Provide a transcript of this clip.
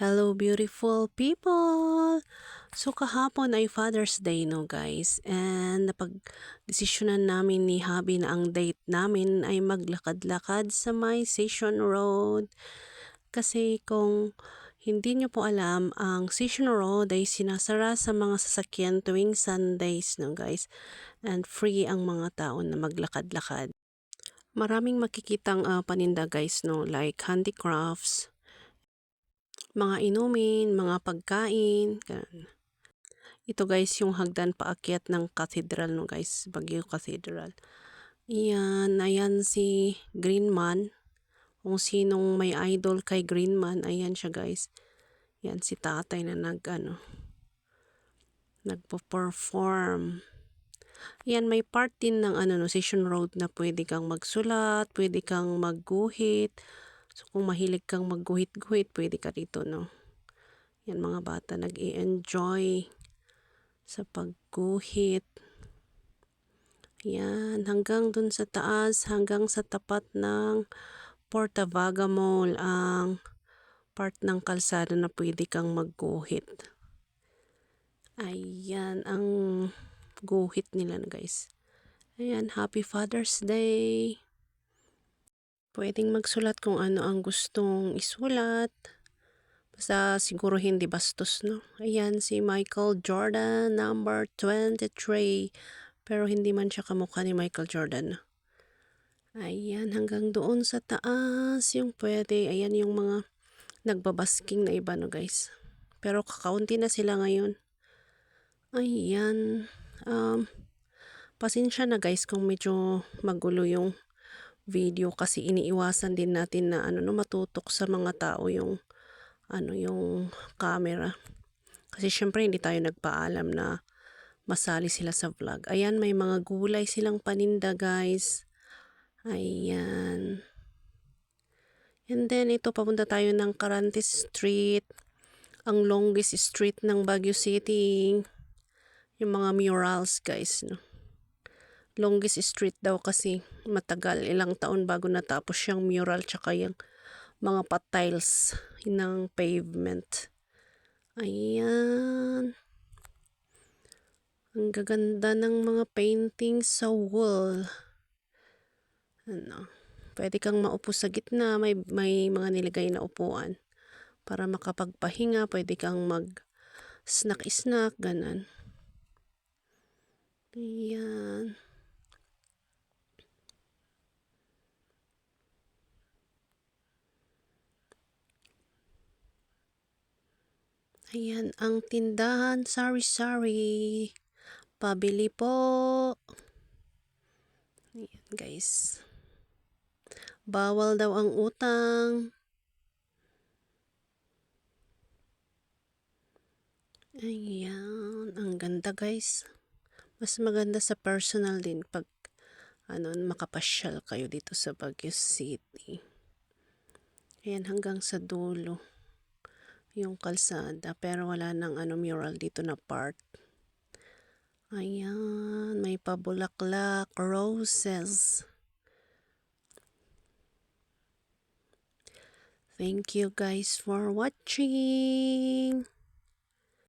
Hello beautiful people! So kahapon ay Father's Day no guys, and napag-desisyonan namin ni Habi na ang date namin ay maglakad-lakad sa may Station Road. Kasi kung hindi nyo po alam, ang Station Road ay sinasara sa mga sasakyan tuwing Sundays no guys, and free ang mga tao na maglakad-lakad. Maraming makikitang paninda guys no, like handicrafts, mga inumin, mga pagkain, ganun. Ito guys yung hagdan paakyat ng cathedral no guys, Baguio Cathedral. Ayan si Greenman. Kung sinong may idol kay Greenman, ayan siya guys. Yan si tatay na nagpo-perform. Yan, may part din ng Station Road na pwede kang magsulat, pwede kang magguhit. So kung mahilig kang magguhit-guhit, pwede ka dito no. Yan, mga bata nag-i-enjoy sa pagguhit. Yan, hanggang dun sa taas, hanggang sa tapat ng Portavaga Mall ang part ng kalsada na pwede kang magguhit. Ayan, ang guhit nila guys. Ayan, Happy Father's Day. Pwedeng magsulat kung ano ang gustong isulat. Basta siguro hindi bastos, no? Ayan, si Michael Jordan, number 23. Pero hindi man siya kamukha ni Michael Jordan. Ayan, hanggang doon sa taas yung pwede. Ayan yung mga nagbabasking na iba no guys. Pero kakaunti na sila ngayon. Ayan. Pasensya na guys kung medyo magulo yung video kasi iniiwasan din natin na matutok sa mga tao yung yung camera. Kasi syempre hindi tayo nagpaalam na masali sila sa vlog. Ayan, may mga gulay silang paninda guys. Ayan. And then ito, papunta tayo ng Carantes Street. Ang longest street ng Baguio City. Yung mga murals guys, no. Longest street daw kasi matagal, ilang taon bago natapos yung mural tsaka yung mga patiles ng pavement. Ayan. Ang gaganda ng mga paintings sa wall. Pwede kang maupo sa gitna, may mga nilagay na upuan para makapagpahinga, pwede kang mag snack ganan. Ayan. Ayan ang tindahan, sari-sari. Pabili po. Ayan guys. Bawal daw ang utang. Ayan, ang ganda guys. Mas maganda sa personal din pag makapasyal kayo dito sa Baguio City. Ayan, hanggang sa dulo yung kalsada, pero wala nang mural dito na part. Ayan, may pabulaklak, roses. Thank you guys for watching.